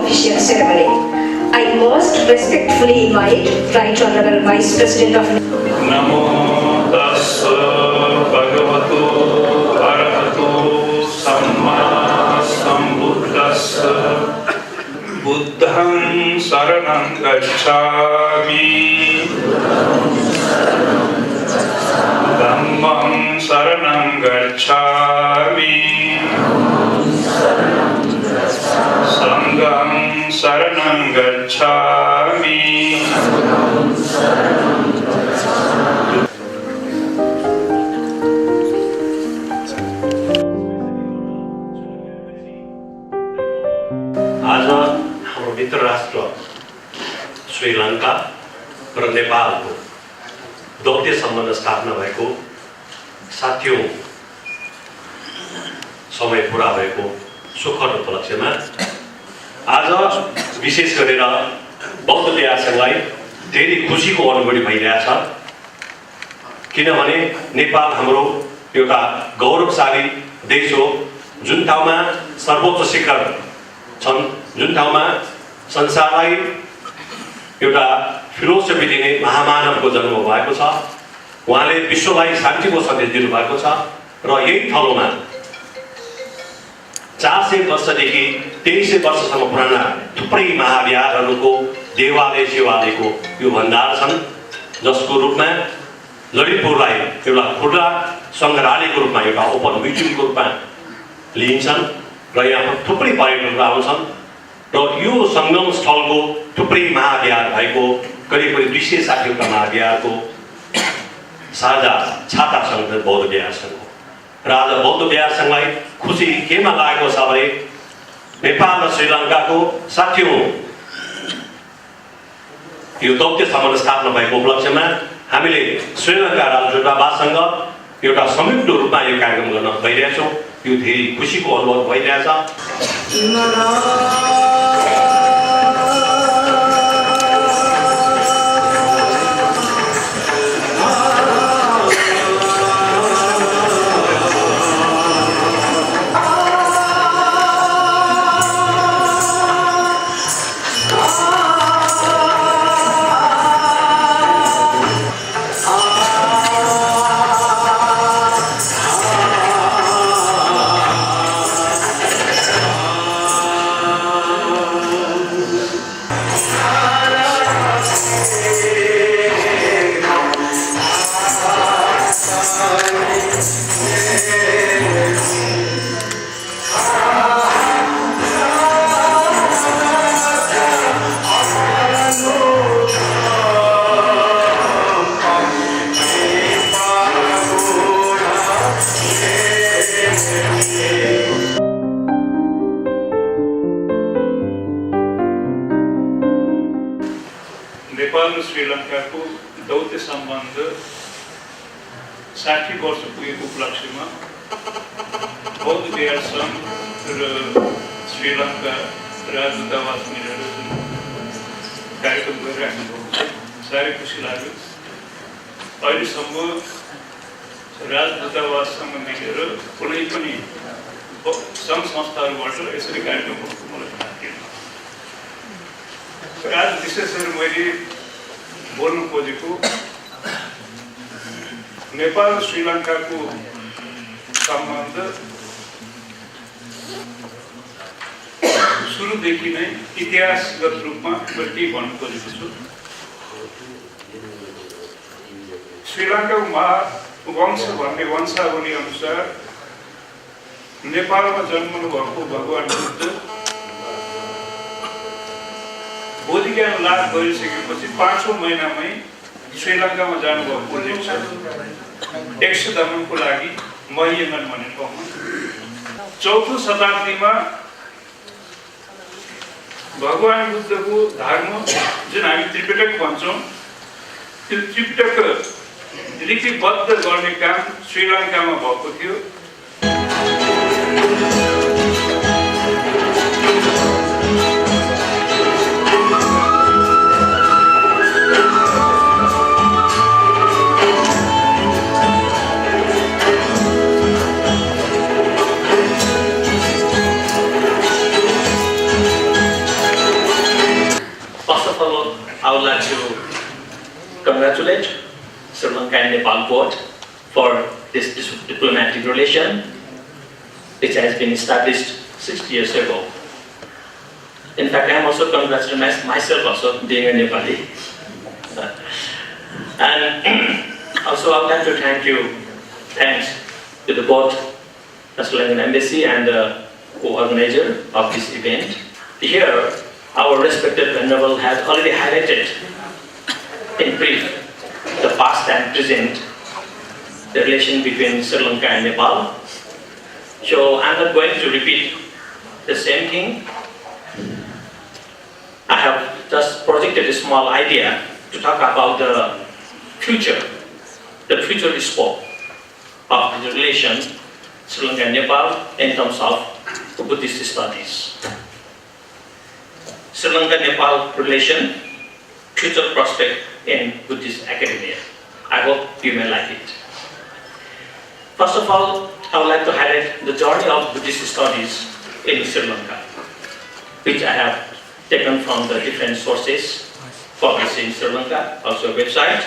official ceremony. I most respectfully invite Right Honorable Vice President of Namo tassa bhagavato arahato samma sambuddhassa Buddham saranam gacchami Dhammam saranam gacchami Sangham saranam gacchami आज हाम्रो मित्र राष्ट्र श्रीलङ्का र नेपालको दौत्य सम्बन्ध स्थापना भएको 60औं समय पूरा भएको सुखद उपलक्ष्यमा आज विशेष गरेर बौद्ध महासंघलाई धेरै खुसीको अनुभूति भइरहेछ। किनभने नेपाल हाम्रो एउटा गौरवशाली देश हो, जुन ठाउँमा सर्वोच्च शिखर छन्, जुन ठाउँमा संसारलाई एउटा फिलोसफी दिने महामानवको जन्म भएको छ। उहाँले विश्वलाई शान्तिको सन्देश दिनुभएको छ र यही थलोमा 400 वर्षदेखि 2300 वर्षसम्म पुराना थुप्रै महाविहारहरूको देवालय शिवालयको यो भण्डार छन्, जसको रूपमा ललितपुरलाई एउटा खुला सङ्ग्रहालयको रूपमा, एउटा ओपन म्युजियमको रूपमा लिइन्छन् र यहाँ थुप्रै पर्यटकहरू आउँछन् र यो सङ्गम स्थलको थुप्रै महाविहार भएको करिब 260 वटा महाविहारको साझा छाता सङ्घ बौद्ध विहार सङ्घ हो। र आज बौद्ध विहार सङ्घलाई खुसी केमा लागेको छ भने नेपाल र श्रीलङ्काको 60औं यो दौत्य सम्बन्ध स्थापना भएको उपलक्ष्यमा हामीले श्रीलङ्का राजदूतावाससँग एउटा संयुक्त रूपमा यो कार्यक्रम गर्न गइरहेछौँ। यो धेरै खुसीको अनुभव भइरहेछ। नेपाल र श्रीलङ्काको दौत्य सम्बन्ध 60 वर्ष पुगेको उपलक्ष्यमा बौद्ध विहार सङ्घ र श्रीलङ्का राजदूतावास मिलेर जुन कार्यक्रम गरिराख्नु भएको छ, साह्रै खुसी लाग्यो। अहिलेसम्म राजदूतावाससँग मिलेर कुनै पनि सङ्घ संस्थाहरूबाट यसरी कार्यक्रम भएको मलाई थाहा थिएन। आज विशेष गरी मैले बोल्नु खोजेको नेपाल र श्रीलङ्काको सम्बन्ध सुरुदेखि नै इतिहासगत रूपमा मैले के भन्नु खोजेको छु। श्रीलङ्काको महावंश भन्ने वंशावली अनुसार नेपालमा जन्मनु भएको भगवान बुद्ध बोधि ज्ञान लाभ गरिसकेपछि 5औं महिनामै श्रीलङ्कामा जानुभएको लेख्छ। 100 दमनको लागि महियङ्गन भन्ने ठाउँमा 4औं शताब्दीमा भगवान बुद्धको धर्म जुन हामी त्रिपिटक भन्छौँ, त्यो त्रिपिटक लिपिबद्ध गर्ने काम श्रीलङ्कामा भएको थियो। would like to congratulate Sri Lanka and Nepal both for this diplomatic relation, which has been established 60 years ago. In fact, I am also congratulating myself also, being a Nepali. And also I would like to thanks to the both the Sri Lankan Embassy and the co-organizer of this event. Here, our respected Venerable has already highlighted in brief the past and present, the relation between Sri Lanka and Nepal. So I'm not going to repeat the same thing. I have just projected a small idea to talk about the future scope of the relation Sri Lanka and Nepal in terms of Buddhist studies. Sri Lanka-Nepal relation, future prospect in Buddhist academia. I hope you may like it. First of all, I would like to highlight the journey of Buddhist studies in Sri Lanka, which I have taken from the different sources published in Sri Lanka, also a website.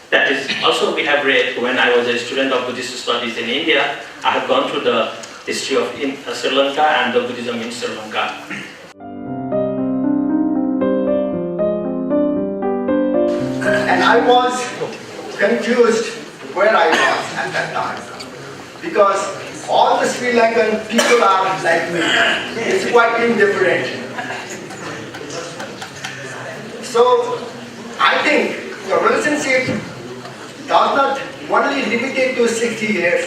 That is also we have read when I was a student of Buddhist studies in India. I have gone through the history of Sri Lanka and the Buddhism in Sri Lanka. And I was confused where I was at that time, because all the Sri Lankan people are like me. It's quite indifferent. So I think the relationship does not only limited to 60 years,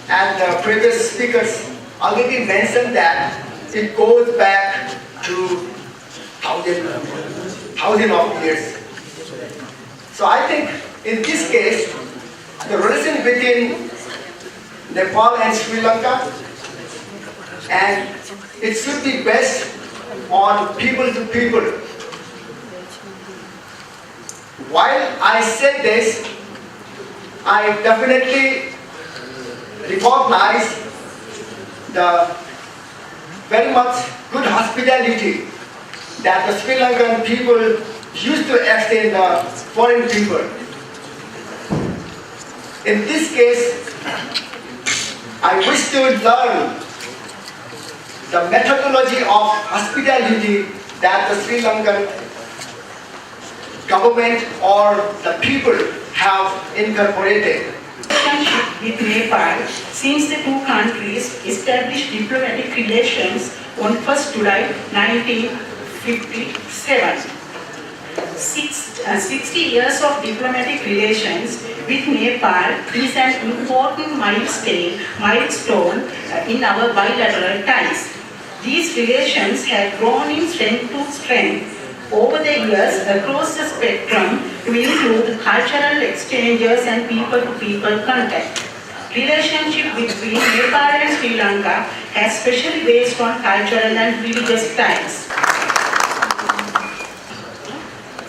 and the previous speakers already mentioned that it goes back to thousand of years. So I think in this case, the relation between Nepal and Sri Lanka, and it should be based on people to people. While I say this, I definitely recognize the very much good hospitality that the Sri Lankan people used to extend the foreign people. In this case, I wish to learn the methodology of hospitality that the Sri Lankan government or the people have incorporated. Relationship with Nepal, since the two countries established diplomatic relations on 1st July 1957. 60 years of diplomatic relations with Nepal is an important milestone in our bilateral ties. These relations have grown in strength to strength over the years across the spectrum to include cultural exchanges and people-to-people contact. Relationship between Nepal and Sri Lanka has specially based on cultural and religious ties.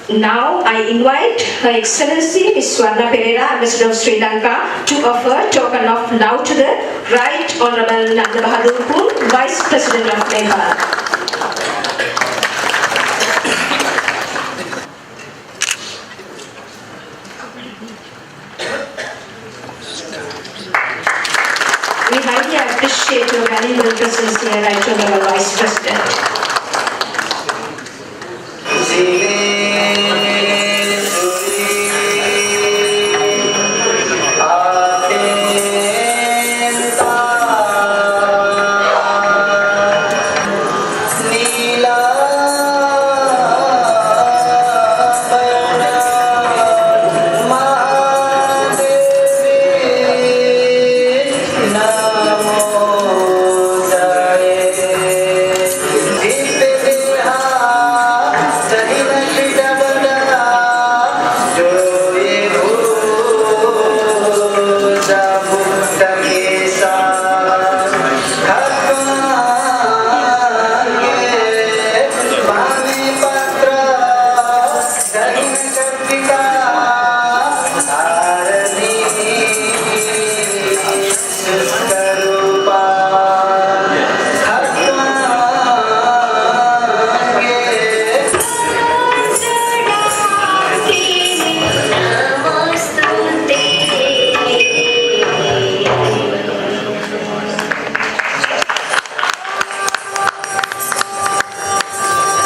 Now I invite Her Excellency Ms. Swarna Pereira, Ambassador of Sri Lanka, to offer token of love to the Right Honourable Nanda Bahadurpur, Vice President of Nepal. We highly appreciate your valuable presence here, Right Honourable Vice President.